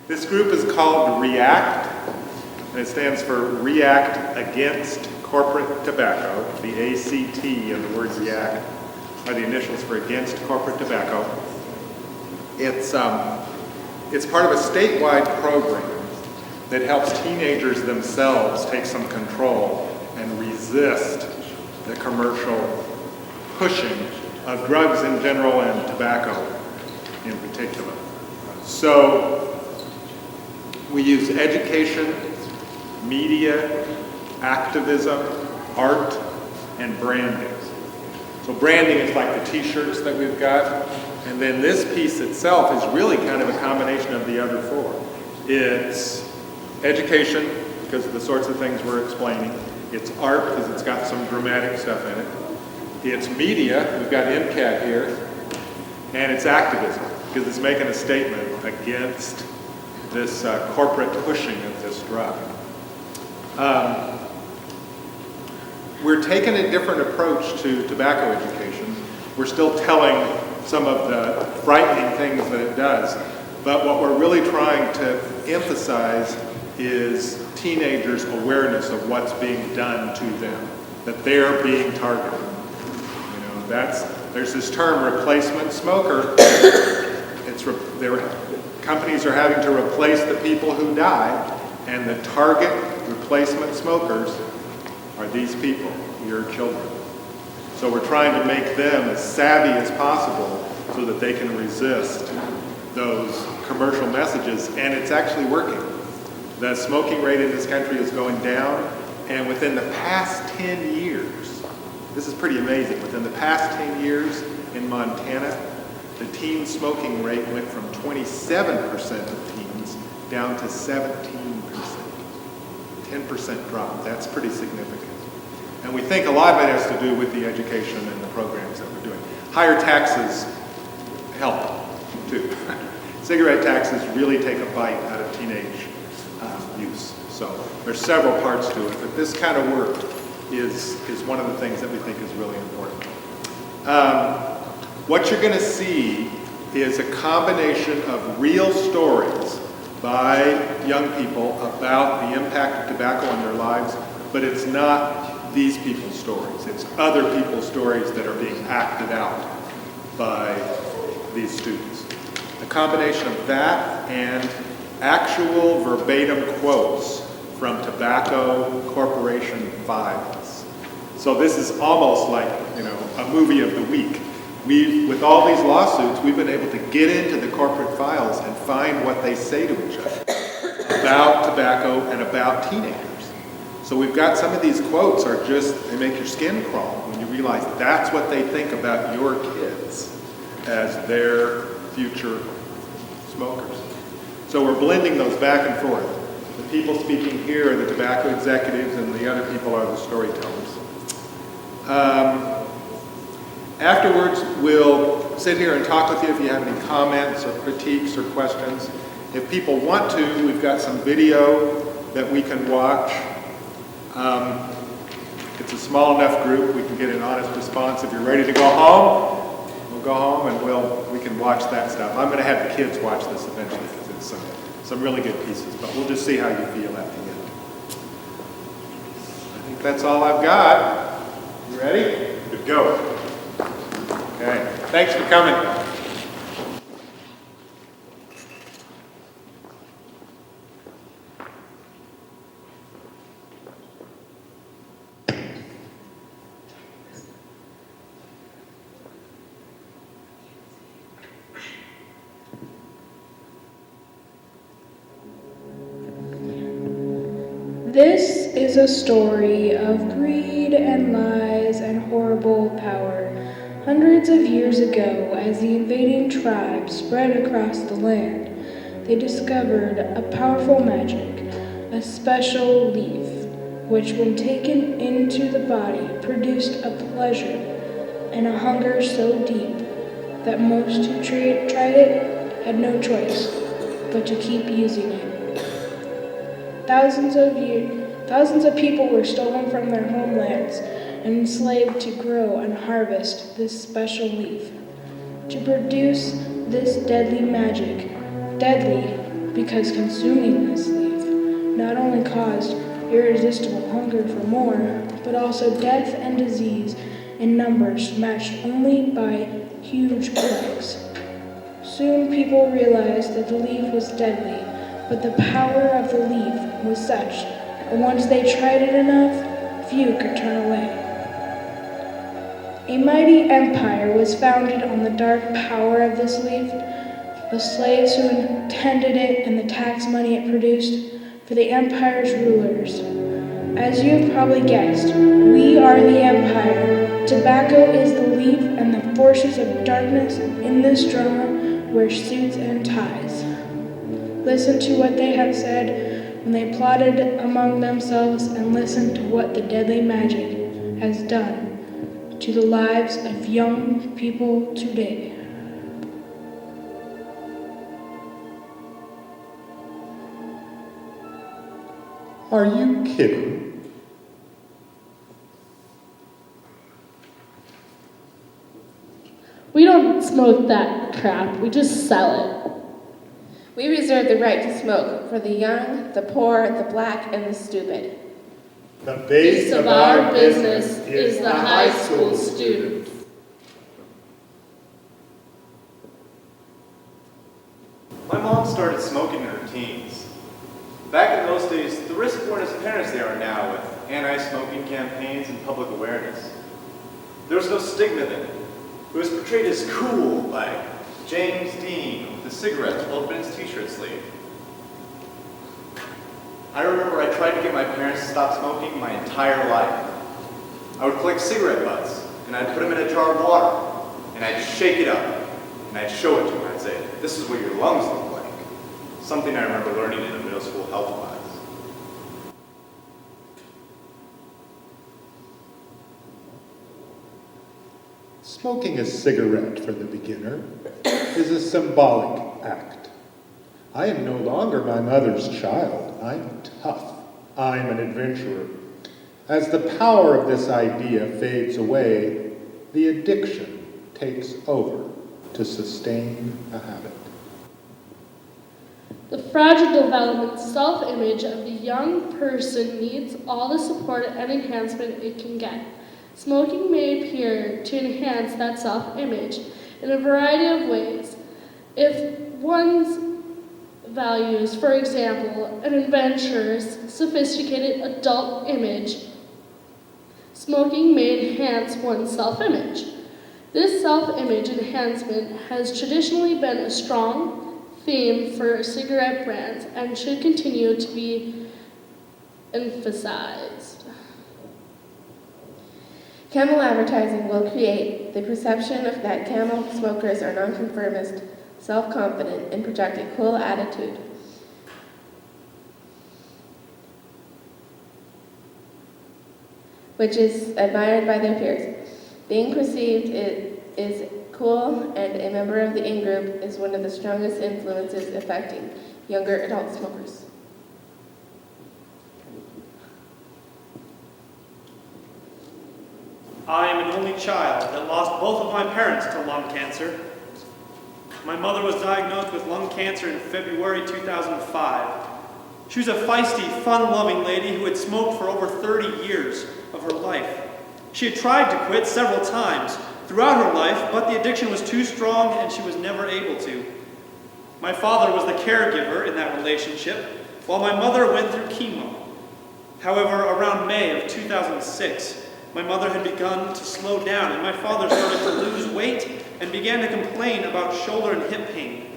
This group is called REACT, and it stands for React Against Corporate Tobacco. The ACT and the word REACT are the initials for Against Corporate Tobacco. It's part of a statewide program that helps teenagers themselves take some control and resist the commercial pushing of drugs in general and tobacco in particular. So we use education, media, activism, art, and branding. So branding is like the t-shirts that we've got, and then this piece itself is really kind of a combination of the other four. It's education, because of the sorts of things we're explaining. It's art, because it's got some dramatic stuff in it. It's media, we've got MCAT here, and it's activism, because it's making a statement against this corporate pushing of this drug. We're taking a different approach to tobacco education. We're still telling some of the frightening things that it does, but what we're really trying to emphasize is teenagers' awareness of what's being done to them, that they're being targeted. You know, there's this term replacement smoker. Companies are having to replace the people who died, and the target replacement smokers are these people, your children. So we're trying to make them as savvy as possible so that they can resist those commercial messages, and it's actually working. The smoking rate in this country is going down, and within the past 10 years, this is pretty amazing, within the past 10 years in Montana, the teen smoking rate went from 27% of teens down to 17%. 10% drop, that's pretty significant. And we think a lot of it has to do with the education and the programs that we're doing. Higher taxes help, too. Cigarette taxes really take a bite out of teenage use. So there's several parts to it, but this kind of work is one of the things that we think is really important. What you're going to see is a combination of real stories by young people about the impact of tobacco on their lives, but it's not these people's stories. It's other people's stories that are being acted out by these students. A combination of that and actual verbatim quotes from tobacco corporation files. So this is almost like, a movie of the week. With all these lawsuits, we've been able to get into the corporate files and find what they say to each other about tobacco and about teenagers. So we've got some of these quotes they make your skin crawl when you realize that's what they think about your kids as their future smokers. So we're blending those back and forth. The people speaking here are the tobacco executives, and the other people are the storytellers. Afterwards, we'll sit here and talk with you if you have any comments or critiques or questions. If people want to, we've got some video that we can watch. It's a small enough group, we can get an honest response. If you're ready to go home, we'll go home and we can watch that stuff. I'm going to have the kids watch this eventually because it's some really good pieces, but we'll just see how you feel at the end. I think that's all I've got. You ready? Good, go. Okay, thanks for coming. This is a story of greed and lies and horrible power. Hundreds of years ago, as the invading tribes spread across the land, they discovered a powerful magic, a special leaf, which when taken into the body produced a pleasure and a hunger so deep that most who tried it had no choice but to keep using it. Thousands of people were stolen from their homelands and enslaved to grow and harvest this special leaf, to produce this deadly magic, deadly because consuming this leaf not only caused irresistible hunger for more, but also death and disease in numbers matched only by huge plagues. Soon people realized that the leaf was deadly, but the power of the leaf was such that once they tried it enough, few could turn away. A mighty empire was founded on the dark power of this leaf. The slaves who intended it and the tax money it produced for the empire's rulers. As you have probably guessed, we are the empire. Tobacco is the leaf, and the forces of darkness in this drama wear suits and ties. Listen to what they have said when they plotted among themselves, and listen to what the deadly magic has done to the lives of young people today. Are you kidding? We don't smoke that crap, we just sell it. We reserve the right to smoke for the young, the poor, the black, and the stupid. The base of our business is the high school students. My mom started smoking in her teens. Back in those days, the risks weren't as apparent as they are now with anti-smoking campaigns and public awareness. There was no stigma then. It was portrayed as cool, like James Dean with a cigarette rolled up in his t-shirt sleeve. I remember I tried to get my parents to stop smoking my entire life. I would collect cigarette butts, and I'd put them in a jar of water, and I'd shake it up, and I'd show it to them. I'd say, "This is what your lungs look like." Something I remember learning in a middle school health class. Smoking a cigarette for the beginner is a symbolic act. I am no longer my mother's child. I'm tough. I'm an adventurer. As the power of this idea fades away, the addiction takes over to sustain a habit. The fragile development self-image of the young person needs all the support and enhancement it can get. Smoking may appear to enhance that self-image in a variety of ways. If one's values, for example, an adventurous, sophisticated adult image, smoking may enhance one's self-image. This self-image enhancement has traditionally been a strong theme for cigarette brands and should continue to be emphasized. Camel advertising will create the perception of that camel smokers are nonconformist, self-confident, and project a cool attitude. Which is admired by their peers. Being perceived is cool, and a member of the in-group is one of the strongest influences affecting younger adult smokers. I am an only child that lost both of my parents to lung cancer. My mother was diagnosed with lung cancer in February 2005. She was a feisty, fun-loving lady who had smoked for over 30 years of her life. She had tried to quit several times throughout her life, but the addiction was too strong and she was never able to. My father was the caregiver in that relationship, while my mother went through chemo. However, around May of 2006, my mother had begun to slow down, and my father started to lose weight and began to complain about shoulder and hip pain.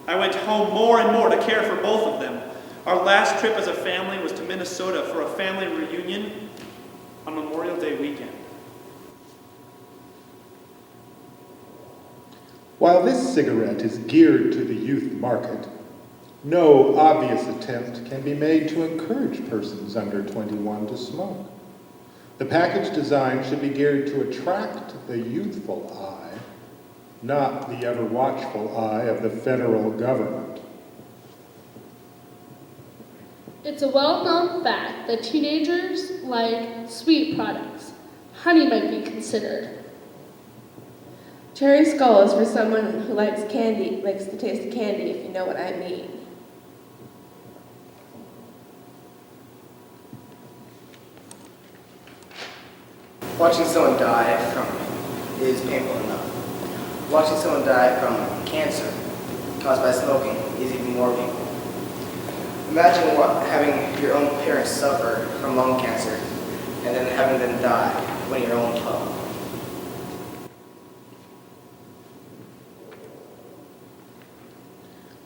I went home more and more to care for both of them. Our last trip as a family was to Minnesota for a family reunion on Memorial Day weekend. While this cigarette is geared to the youth market, No obvious attempt can be made to encourage persons under 21 to smoke. The package design should be geared to attract the youthful eye, not the ever-watchful eye of the federal government. It's a well-known fact that teenagers like sweet products. Honey might be considered. Cherry Skull is for someone who likes the taste of candy, if you know what I mean. Watching someone die from is painful enough. Watching someone die from cancer caused by smoking is even more painful. Imagine having your own parents suffer from lung cancer and then having them die when you're only 12.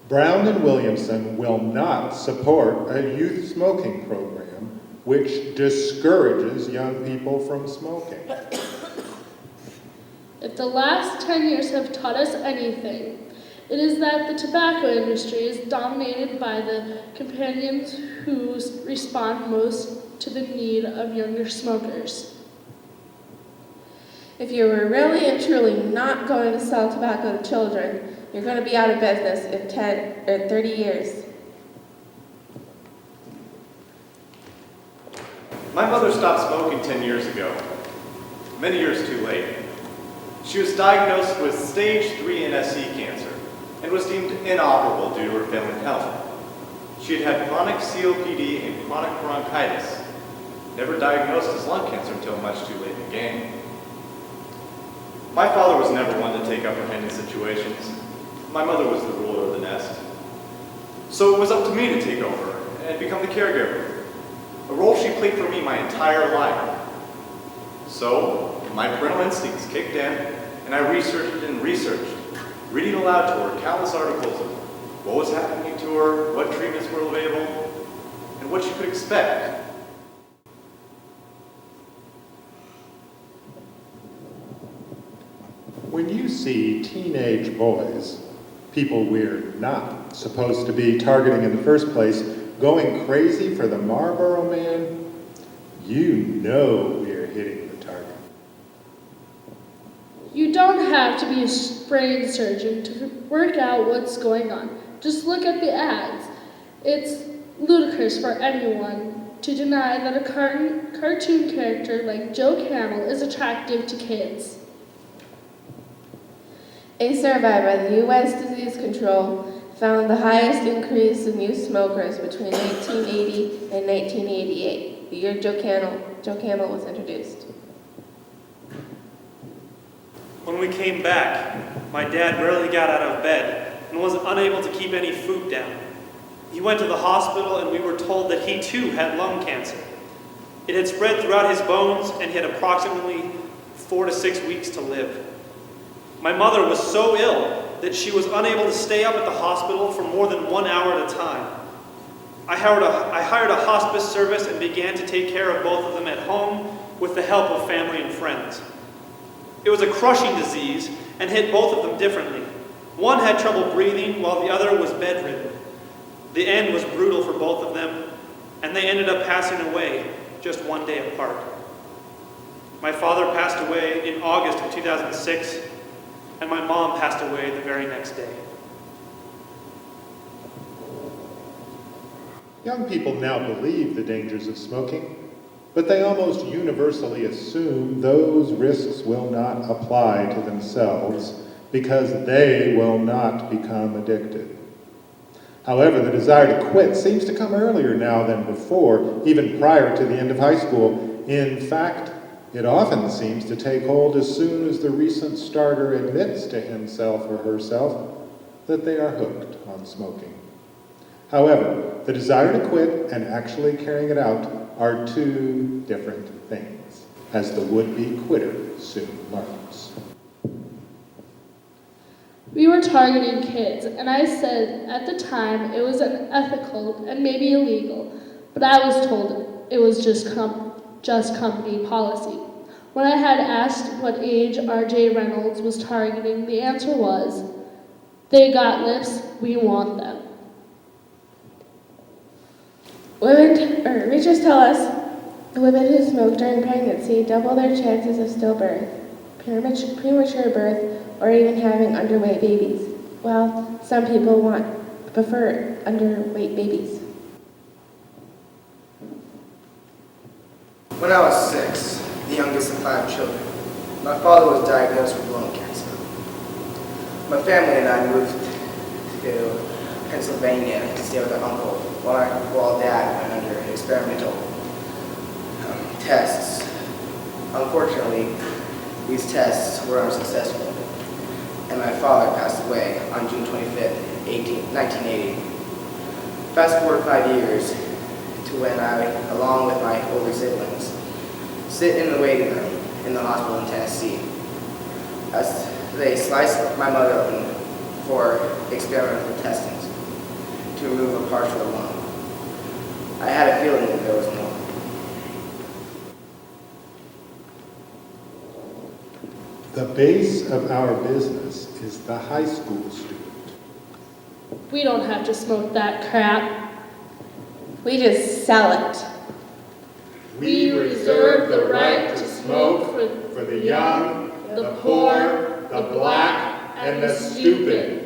Brown and Williamson will not support a youth smoking program which discourages young people from smoking. If the last 10 years have taught us anything, it is that the tobacco industry is dominated by the companions who respond most to the need of younger smokers. If you were really and truly not going to sell tobacco to children, you're going to be out of business in 10 or 30 years. My mother stopped smoking 10 years ago, many years too late. She was diagnosed with stage 3 NSC cancer and was deemed inoperable due to her failing health. She had had chronic COPD and chronic bronchitis, never diagnosed as lung cancer until much too late in the game. My father was never one to take upper hand in situations. My mother was the ruler of the nest. So it was up to me to take over and become the caregiver, a role she played for me my entire life. So my parental instincts kicked in, and I researched and researched, reading aloud to her countless articles of what was happening to her, what treatments were available, and what she could expect. When you see teenage boys, people we're not supposed to be targeting in the first place, going crazy for the Marlboro Man, you know we're hitting the target. You don't have to be a brain surgeon to work out what's going on. Just look at the ads. It's ludicrous for anyone to deny that a cartoon character like Joe Camel is attractive to kids. A survey by the U.S. Disease Control found the highest increase in youth smokers between 1980 and 1988, the year Joe Camel was introduced. When we came back, my dad rarely got out of bed and was unable to keep any food down. He went to the hospital and we were told that he too had lung cancer. It had spread throughout his bones and he had approximately 4 to 6 weeks to live. My mother was so ill that she was unable to stay up at the hospital for more than 1 hour at a time. I hired a hospice service and began to take care of both of them at home with the help of family and friends. It was a crushing disease and hit both of them differently. One had trouble breathing while the other was bedridden. The end was brutal for both of them, and they ended up passing away just 1 day apart. My father passed away in August of 2006, and my mom passed away the very next day. Young people now believe the dangers of smoking, but they almost universally assume those risks will not apply to themselves because they will not become addicted. However, the desire to quit seems to come earlier now than before, even prior to the end of high school. In fact, it often seems to take hold as soon as the recent starter admits to himself or herself that they are hooked on smoking. However, the desire to quit and actually carrying it out are two different things, as the would-be quitter soon learns. We were targeting kids, and I said at the time it was unethical and maybe illegal, but I was told it was just company policy. When I had asked what age R.J. Reynolds was targeting, the answer was, "They got lips, we want them." Research tell us women who smoke during pregnancy double their chances of stillbirth, premature birth, or even having underweight babies. Well, some people prefer underweight babies. When I was 6, the youngest of 5 children, my father was diagnosed with lung cancer. My family and I moved to Pennsylvania to stay with our uncle while Dad went under experimental tests. Unfortunately, these tests were unsuccessful, and my father passed away on June 25th, 1980. Fast forward 5 years to when I, along with my older siblings, sit in the waiting room in the hospital in Tennessee as they slice my mother open for experimental testings to remove a partial lung. I had a feeling that there was more. The base of our business is the high school student. We don't have to smoke that crap. We just sell it. We reserve the right to smoke for the young, the poor, the black, and the stupid.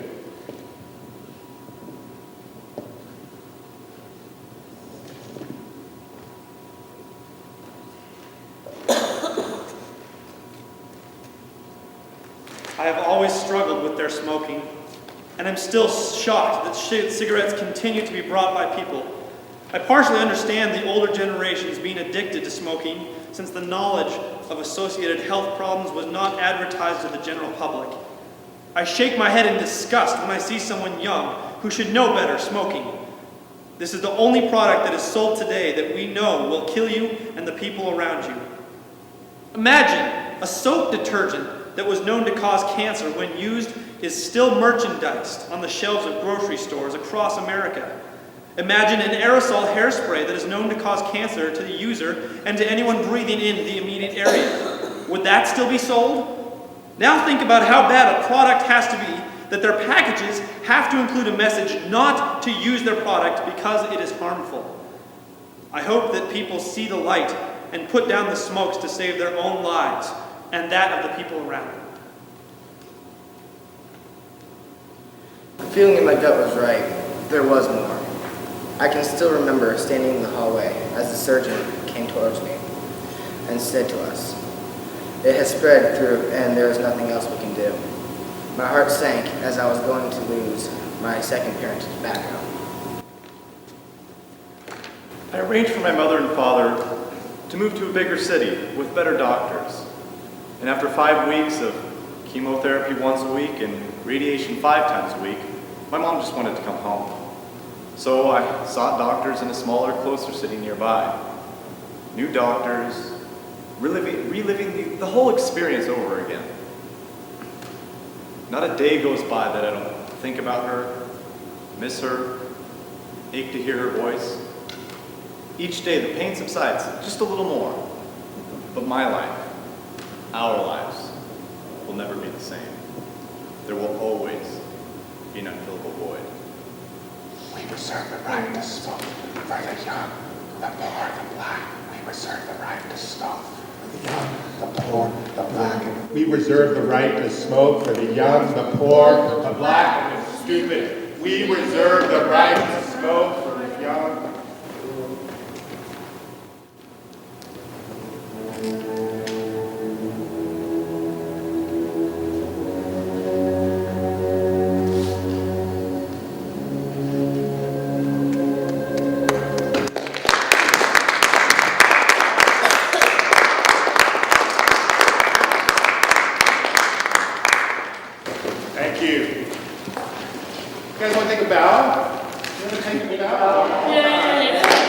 I have always struggled with their smoking, and I'm still shocked that cigarettes continue to be brought by people. I partially understand the older generations being addicted to smoking, since the knowledge of associated health problems was not advertised to the general public. I shake my head in disgust when I see someone young who should know better smoking. This is the only product that is sold today that we know will kill you and the people around you. Imagine a soap detergent that was known to cause cancer when used is still merchandised on the shelves of grocery stores across America. Imagine an aerosol hairspray that is known to cause cancer to the user and to anyone breathing in the immediate area. Would that still be sold? Now think about how bad a product has to be that their packages have to include a message not to use their product because it is harmful. I hope that people see the light and put down the smokes to save their own lives and that of the people around them. The feeling in my gut was right. There was more. I can still remember standing in the hallway as the surgeon came towards me and said to us, "It has spread through and there is nothing else we can do." My heart sank as I was going to lose my second parent to tobacco. I arranged for my mother and father to move to a bigger city with better doctors. And after 5 weeks of chemotherapy once a week and radiation 5 times a week, my mom just wanted to come home. So I sought doctors in a smaller, closer city nearby. New doctors, reliving the whole experience over again. Not a day goes by that I don't think about her, miss her, ache to hear her voice. Each day the pain subsides just a little more. But my life, our lives, will never be the same. There will always be an unfillable void. We reserve the right to smoke for the young, the poor, the black. We reserve the right to smoke for the young, the poor, the black. We reserve the right to smoke for the young, the poor, the black, and the stupid. We reserve the right to smoke for the young. Thank you. You guys want to take a bow? You want to take a bow? Yay!